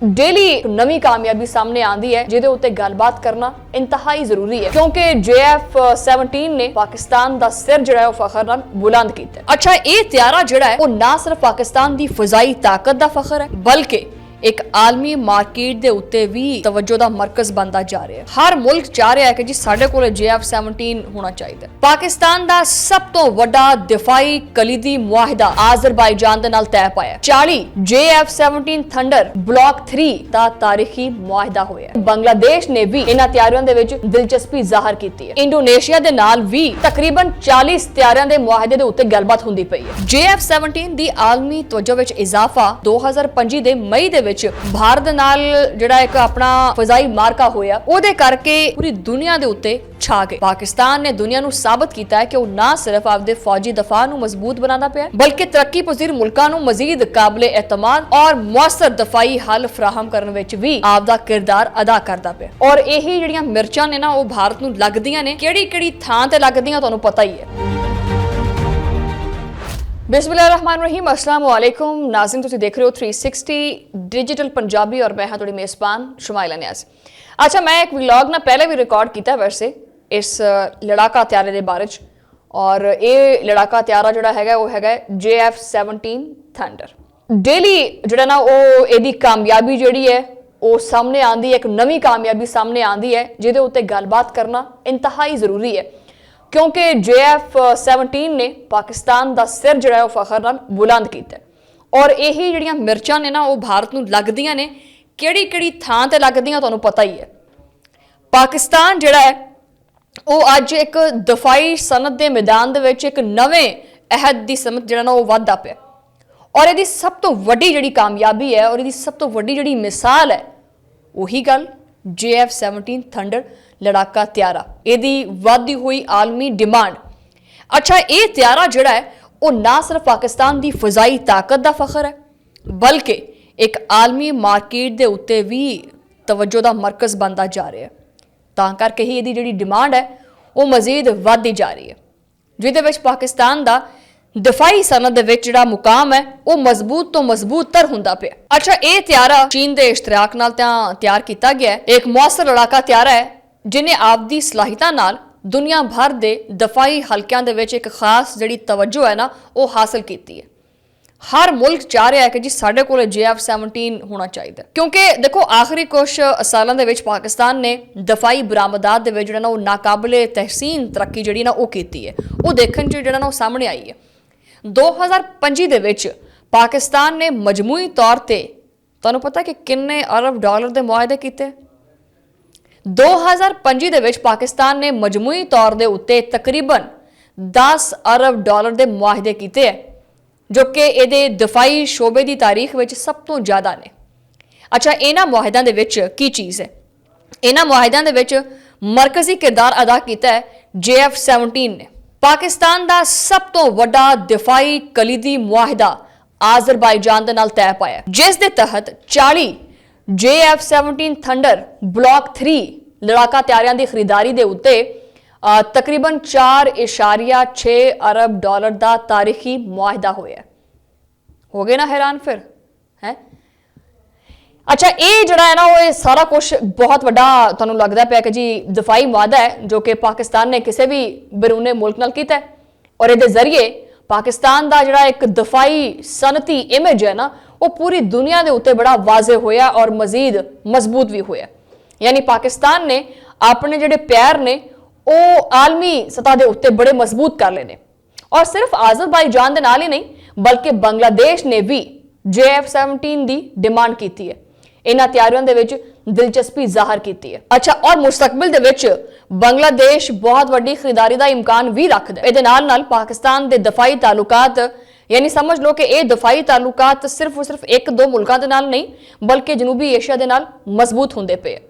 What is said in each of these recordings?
Daily नवी कामयाबी सामने आती है जिहदे उत्ते गलबात करना इंतहाई जरूरी है क्योंकि JF-17 ने पाकिस्तान दा सिर जिहड़ा है फखर नाल बुलंद कीता। अच्छा, ये त्यारा जिहड़ा है वो ना सिर्फ पाकिस्तान दी फजाई ताकत दा फखर है बल्कि एक आलमी मार्केट दे उत्ते भी तवज्जो दा मरकज बनता जा रहा है। हर मुल्क चाह रहा है कि जी साडे कोल JF-17 होना चाहिए। पाकिस्तान दा सब तो वड्डा दिफाई कलीदी मुआहिदा आज़रबाईजान दे नाल तय पाया 40 JF-17 थंडर ब्लॉक 3 दा तारीखी मुआहिदा होया। बांग्लादेश ने भी इन्हां तैयारियों दे विच दिलचस्पी जाहिर कीती है। इंडोनेशिया दे नाल भी तकरीबन 40 तैयारियों दे मुआहिदे दे उत्ते गलबात हुंदी पई है। JF-17 दी आलमी तवज्जो विच इजाफा 2025 दे मई दे भारत दे नाल जिहड़ा एक अपना फजाई मार्का होया ओदे करके पूरी दुनिया दे उत्ते छा गए। पाकिस्तान ने दुनिया नूं साबित कीता है कि वो ना सिर्फ आपदे फौजी दफा नूं मजबूत बनाना पिया बल्कि तरक्की पजीर मुल्कां नूं मजीद काबिले एतमाद और मुअस्सर दफाई हल फराहम करने विच भी आपदा किरदार अदा करदा पिया। और यही जिहड़ियां मिर्चां ने ना वो भारत नूं लगदियां ने किहड़ी-किहड़ी थां ते लगदियां तुहानूं पता ही है। बिस्मिल्लाहिर्रहमानिर्रहीम, अस्सलाम वालेकुम नाज़रीन, तुसीं देख रहे हो 360 डिजिटल पंजाबी और मैं हाँ तुहाडी मेज़बान शुमाइला नियाज़। अच्छा, मैं एक व्लॉग ना पहले भी रिकॉर्ड किया वैसे इस लड़ाका त्यारे दे बारे च, और ये लड़ाका त्यारा जिहड़ा हैगा वो हैगा JF-17 थंडर। डेली जिहड़ा ना वो इहदी कामयाबी जिहड़ी है वो सामने आंदी है, एक नवी कामयाबी सामने आंदी है जिहदे उत्ते गलबात करना इंतहाई जरूरी है क्योंकि JF-17 ने पाकिस्तान दा सिर जिहड़ा है फखर नाल बुलंद कीता। और यही जिहड़ियां मिर्चां ने ना वो भारत नूं लगदियां ने किहड़ी-किहड़ी थां ते लगदियां तुहानूं पता ही है। पाकिस्तान जिहड़ा है वो अज एक दफाई सनत दे मैदान दे विच एक नवें अहद दी समत जिहड़ा ना वो वाधा पिया। और इहदी सब तो वड्डी जिहड़ी कामयाबी है और इहदी सब तो वड्डी जिहड़ी मिसाल है वही गल JF-17 थंडर लड़ाका त्यारा, इहदी वधदी हुई आलमी डिमांड। अच्छा, ये त्यारा जिहड़ा है वो ना सिर्फ पाकिस्तान दी फजाई ताकत दा फखर है बल्कि एक आलमी मार्केट दे उत्ते भी तवज्जो दा मरकज बनता जा रहा है। तां करके ही इहदी जिहड़ी डिमांड है वो मजीद वधदी जा रही है जिहदे विच पाकिस्तान दा दिफाई सनत दे विच जिहड़ा मुकाम है वो मजबूत तो मजबूत तर हुंदा पिया। अच्छा, ये त्यारा चीन दे इश्तराक नाल तैयार किया गया है। एक मुअस्सर लड़ाका त्यारा है जिन्हें आपदी सलाहियतां नाल दुनिया भर दे दफाई हलकियां दे विच एक खास जिहड़ी तवज्जो है ना वो हासिल कीती है। हर मुल्क चाह रहा है कि जी साडे कोल JF-17 होना चाहिए क्योंकि देखो आखिरी कुछ सालों दे विच पाकिस्तान ने दफाई बरामदात दे विच जिहड़ा ना वो नाकाबिले तहसीन तरक्की जिहड़ी ना वो कीती है, वो देखण च जिहड़ा ना वो सामने आई है। 2025 दे विच पाकिस्तान ने मजमूई तौर ते तुहानूं पता कि किन्ने अरब डॉलर दे मुआहदे कीते। 2025 दे विच पाकिस्तान ने मजमूई तौर दे उत्ते तकरीबन 10 अरब डॉलर दे मुआहदे कीते हैं जो कि इहदे दफाई शोबे दी तारीख विच सब तो ज़्यादा ने। अच्छा, इन्हां मुआहदिਆਂ दे विच की चीज़ है? इन्हां मुआहदिਆਂ दे विच मरकजी किरदार अदा किया है JF-17 ने। पाकिस्तान दा सब तो वड्डा दिफाई कलीदी मुआहिदा आज़रबाईजान दे नाल तय पाया जिस दे तहत 40 JF-17 थंडर ब्लॉक 3 लड़ाका त्यारियां दी खरीदारी दे उत्ते तकरीबन 4.6 अरब डॉलर दा तारीखी मुआहिदा होया। हो गए ना हैरान फिर है? अच्छा, ये जिहड़ा है ना वो सारा कुछ बहुत वड्डा तुहानूं लगदा पिया कि जी दफाई मुआहदा है जो कि पाकिस्तान ने किसी भी बैरूने मुल्क नाल कीता है और इहदे जरिए पाकिस्तान दा जिहड़ा एक दफाई सनती इमेज है ना वो पूरी दुनिया दे उत्ते बड़ा वाजे होया और मजीद मजबूत भी होया। यानी पाकिस्तान ने अपने जिहड़े पैर ने वो आलमी सतह दे उत्ते बड़े मजबूत कर लेने। और सिर्फ आज़रबाईजान दे नाल ही नहीं बल्कि बांग्लादेश ने भी JF-17 दी डिमांड की है, इन्हां तैयारियों दे विच दिलचस्पी जाहिर की है। अच्छा, और मुस्तकबिल दे विच बांग्लादेश बहुत वड्डी खरीदारी दा इम्कान भी रखदा है। इहदे नाल पाकिस्तान दे दफाई ताल्लुकात यानी समझ लो कि ये दफाई ताल्लुकात सिर्फ एक दो मुल्कां दे नाल नहीं बल्कि जनूबी एशिया दे नाल मजबूत होंदे पे।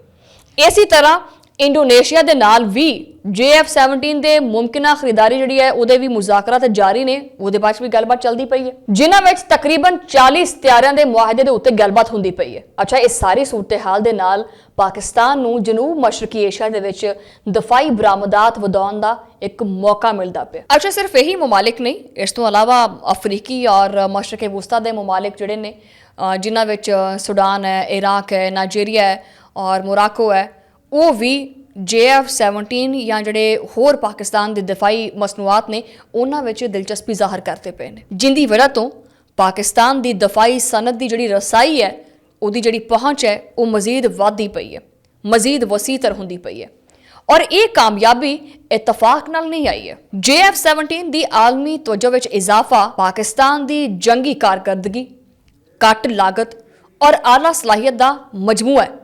इसी तरह इंडोनेशिया दे नाल भी JF-17 दे मुमकिना खरीदारी जिहड़ी है उहदे भी मुज़ाकरात जारी ने, उहदे बाਅਦ भी गलबात चलदी पई है जिन्हां विच तकरीबन 40 तैयारियां दे मुआहदे दे उत्ते गलबात हुंदी पई है। अच्छा, इस सारी सूरत हाल दे नाल पाकिस्तान नूं जनूब मशरकी एशिया दे विच दफाई बरामदात वधाउण दा एक मौका मिलदा पिया। अच्छा, सिर्फ यही ममालिक नहीं, इस तो अलावा अफ्रीकी और मशरक वुस्ता दे ममालिक जिहड़े ने ਜਿਨ੍ਹਾਂ ਵਿੱਚ ਸੁਡਾਨ ਹੈ, ਇਰਾਕ ਹੈ, ਨਾਈਜੀਰੀਆ ਹੈ ਔਰ ਮੋਰਾਕੋ ਹੈ, ਉਹ ਵੀ JF-17 ਜਾਂ ਜਿਹੜੇ ਹੋਰ ਪਾਕਿਸਤਾਨ ਦੇ ਦਿਫਾਈ ਮਸਨੂਆਤ ਨੇ ਉਹਨਾਂ ਵਿੱਚ ਦਿਲਚਸਪੀ ਜ਼ਾਹਰ ਕਰਦੇ ਪਏ ਨੇ, ਜਿੰਦੀ ਵਜ੍ਹਾ ਤੋਂ ਪਾਕਿਸਤਾਨ ਦੀ ਦਿਫਾਈ ਸਨਅਤ ਦੀ ਜਿਹੜੀ ਰਸਾਈ ਹੈ, ਉਹਦੀ ਜਿਹੜੀ ਪਹੁੰਚ ਹੈ, ਉਹ ਮਜ਼ੀਦ ਵੱਧਦੀ ਪਈ ਹੈ, ਮਜ਼ੀਦ ਵਸੀਤਰ ਹੁੰਦੀ ਪਈ ਹੈ। ਔਰ ਇਹ ਕਾਮਯਾਬੀ ਇਤਫਾਕ ਨਾਲ ਨਹੀਂ ਆਈ ਹੈ। JF-17 ਦੀ ਆਲਮੀ ਤਵੱਜੋ ਵਿੱਚ ਇਜ਼ਾਫਾ ਪਾਕਿਸਤਾਨ ਦੀ ਜੰਗੀ ਕਾਰਕਰਦਗੀ, ਘੱਟ ਲਾਗਤ ਔਰ ਆਲਾ ਸਲਾਹੀਅਤ ਦਾ ਮਜਮੂਆ ਹੈ।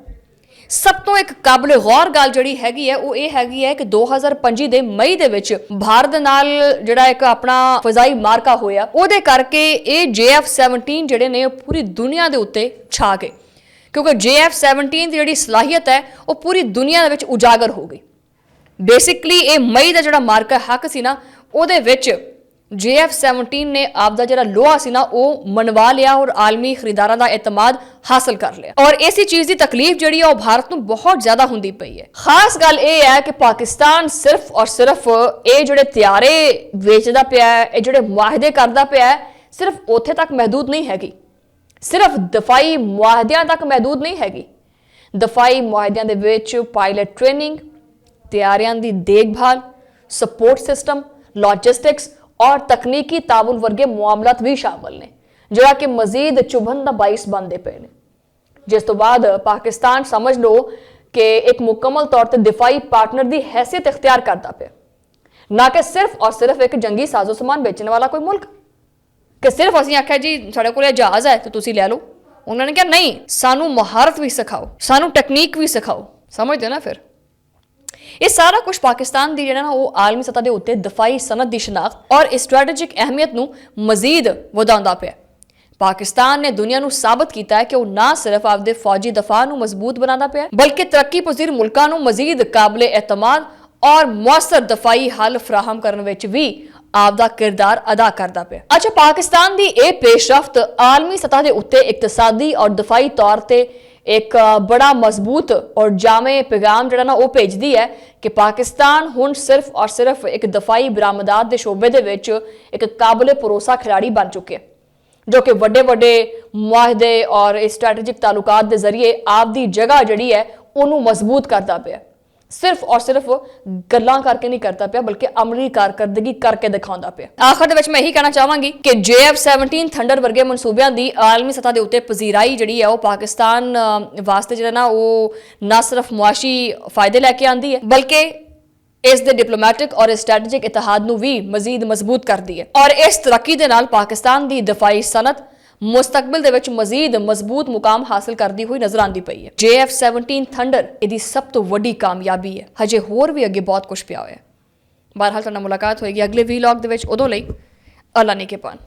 ਸਭ ਤੋਂ ਇੱਕ ਕਾਬਲੇ ਗੌਰ ਗੱਲ ਜਿਹੜੀ ਹੈਗੀ ਹੈ ਉਹ ਇਹ ਹੈਗੀ ਹੈ ਕਿ 2025 ਦੇ ਮਈ ਦੇ ਵਿੱਚ ਭਾਰਤ ਦੇ ਨਾਲ ਜਿਹੜਾ ਇੱਕ ਆਪਣਾ ਫਜ਼ਾਈ ਮਾਰਕਾ ਹੋਇਆ, ਉਹਦੇ ਕਰਕੇ ਇਹ JF-17 ਜਿਹੜੇ ਨੇ ਪੂਰੀ ਦੁਨੀਆ ਦੇ ਉੱਤੇ ਛਾ ਗਏ, ਕਿਉਂਕਿ JF-17 ਦੀ ਜਿਹੜੀ ਸਲਾਹੀਅਤ ਹੈ ਉਹ ਪੂਰੀ ਦੁਨੀਆ ਦੇ ਵਿੱਚ ਉਜਾਗਰ ਹੋ ਗਈ। ਬੇਸਿਕਲੀ ਇਹ ਮਈ ਦਾ ਜਿਹੜਾ ਮਾਰਕਾ ਹੱਕ ਸੀ ਨਾ, ਉਹਦੇ ਵਿੱਚ JF-17 ਨੇ ਆਪਦਾ ਜਿਹੜਾ ਲੋਹਾ ਸੀ ਨਾ ਉਹ ਮਨਵਾ ਲਿਆ ਔਰ ਆਲਮੀ ਖਰੀਦਾਰਾਂ ਦਾ ਇਤਮਾਦ ਹਾਸਲ ਕਰ ਲਿਆ। ਔਰ ਇਸੇ ਚੀਜ਼ ਦੀ ਤਕਲੀਫ ਜਿਹੜੀ ਹੈ ਉਹ ਭਾਰਤ ਨੂੰ ਬਹੁਤ ਜ਼ਿਆਦਾ ਹੁੰਦੀ ਪਈ ਹੈ। ਖਾਸ ਗੱਲ ਇਹ ਹੈ ਕਿ ਪਾਕਿਸਤਾਨ ਸਿਰਫ ਔਰ ਸਿਰਫ ਇਹ ਜਿਹੜੇ ਤਿਆਰੇ ਵੇਚਦਾ ਪਿਆ ਹੈ, ਇਹ ਜਿਹੜੇ ਮੁਆਹਦੇ ਕਰਦਾ ਪਿਆ ਹੈ, ਸਿਰਫ ਉੱਥੇ ਤੱਕ ਮਹਿਦੂਦ ਨਹੀਂ ਹੈਗੀ, ਸਿਰਫ ਦਫਾਈ ਮੁਆਹਦਿਆਂ ਤੱਕ ਮਹਿਦੂਦ ਨਹੀਂ ਹੈਗੀ। ਦਫਾਈ ਮੁਆਹਦਿਆਂ ਦੇ ਵਿੱਚ ਪਾਇਲਟ ਟ੍ਰੇਨਿੰਗ, ਤਿਆਰੀਆਂ ਦੀ ਦੇਖਭਾਲ, ਸਪੋਰਟ ਸਿਸਟਮ, ਲੌਜਿਸਟਿਕਸ और तकनीकी ताउन वर्गे मामलात भी शामिल ने, ਜਿਹੜਾ ਕਿ ਮਜ਼ੀਦ ਚੁਭਨ ਦਾ ਬਾਇਸ ਬਣਦੇ ਪਏ ਨੇ। ਜਿਸ ਤੋਂ ਬਾਅਦ ਪਾਕਿਸਤਾਨ ਸਮਝ ਲਓ ਕਿ ਇੱਕ ਮੁਕੰਮਲ ਤੌਰ ਤੇ ਦਿਫਾਈ ਪਾਰਟਨਰ ਦੀ ਹੈਸੀਅਤ ਇਖਤਿਆਰ ਕਰਦਾ ਪਿਆ, ਨਾ ਕਿ ਸਿਰਫ ਔਰ ਸਿਰਫ ਇੱਕ ਜੰਗੀ ਸਾਜ਼ੋ ਸਮਾਨ ਵੇਚਣ ਵਾਲਾ ਕੋਈ ਮੁਲਕ। ਕਿ ਸਿਰਫ ਅਸੀਂ ਆਖਿਆ ਜੀ ਸਾਡੇ ਕੋਲ ਇਹ ਜਹਾਜ਼ ਹੈ ਤੇ ਤੁਸੀਂ ਲੈ ਲਓ, ਉਹਨਾਂ ਨੇ ਕਿਹਾ ਨਹੀਂ, ਸਾਨੂੰ ਮਹਾਰਤ ਵੀ ਸਿਖਾਓ, ਸਾਨੂੰ ਟੈਕਨੀਕ ਵੀ ਸਿਖਾਓ। ਸਮਝਦੇ ਹੋ ਨਾ? ਫਿਰ ਇਹ ਸਾਰਾ ਕੁਝ ਪਾਕਿਸਤਾਨ ਦੀ ਜਿਹੜਾ ਨਾ ਉਹ ਆਲਮੀ ਸਤਹ ਦੇ ਉੱਤੇ ਦਫਾਈ ਸਨਅਤ ਦੀ ਸ਼ਨਾਖਤ ਔਰ ਸਟ੍ਰੈਟੇਜਿਕ ਅਹਿਮੀਅਤ ਨੂੰ ਮਜ਼ੀਦ ਵਧਾਉਂਦਾ ਪਿਆ। ਪਾਕਿਸਤਾਨ ਨੇ ਦੁਨੀਆ ਨੂੰ ਸਾਬਤ ਕੀਤਾ ਹੈ ਕਿ ਉਹ ਨਾ ਸਿਰਫ ਆਪਦੇ ਫੌਜੀ ਦਫਾਅ ਨੂੰ ਮਜ਼ਬੂਤ ਬਣਾਉਂਦਾ ਪਿਆ, ਬਲਕਿ ਤਰੱਕੀ ਪਜ਼ੀਰ ਮੁਲਕਾਂ ਨੂੰ ਮਜ਼ੀਦ ਕਾਬਲੇ ਇਤਮਾਦ ਔਰ ਮੁਅੱਸਰ ਦਫਾਈ ਹੱਲ ਫਰਾਹਮ ਕਰਨ ਵਿੱਚ ਵੀ ਆਪਦਾ ਕਿਰਦਾਰ ਅਦਾ ਕਰਦਾ ਪਿਆ। ਅੱਛਾ, ਪਾਕਿਸਤਾਨ ਦੀ ਇਹ ਪੇਸ਼ਰਫਤ ਆਲਮੀ ਸਤਹ ਦੇ ਉੱਤੇ ਇਕਤਸਾਦੀ ਔਰ ਦਫਾਈ ਤੌਰ ਤੇ एक बड़ा मजबूत और जामे पैगाम जड़ा ना वो भेजदी है कि पाकिस्तान हुण सिर्फ और सिर्फ एक दफाई बरामदात के शोबे दे विच एक काबिले भरोसा खिलाड़ी बन चुके हैं, जो कि वड्डे वड्डे मुआहदे और स्ट्रैटेजिक तालुकात के जरिए आपदी जगह जड़ी है उन्होंने मजबूत करता पिया। सिर्फ और सिर्फ गल्लां करके नहीं करता पिया, बल्कि अमली कारकर्दगी करके दिखाउंदा पिया। आखिर दे विच मैं यही कहना चाहांगी कि JF-17 थंडर वर्गे मनसूबियां दी आलमी सतह दे उत्ते पजीराई जिहड़ी है वो पाकिस्तान वास्ते जिहड़ा ना वो ना सिर्फ मुआशी फायदे लैके आंदी है, बल्कि इस दे डिप्लोमैटिक और स्ट्रैटेजिक इतिहाद नूं भी मजीद मजबूत करदी है। और इस तरक्की दे नाल पाकिस्तान दी दफाई सनत मुस्तकबिल दे विच मजीद मजबूत मुकाम हासिल करदी हुई नजर आंदी पई है। JF-17 थंडर इहदी सब तो वड्डी कामयाबी है। हजे होर भी अगे बहुत कुछ पिया होया है। बहरहाल तुहाडे नाल मुलाकात होएगी अगले वीलॉग दे विच। उदों लई अल्लाह ने के पान।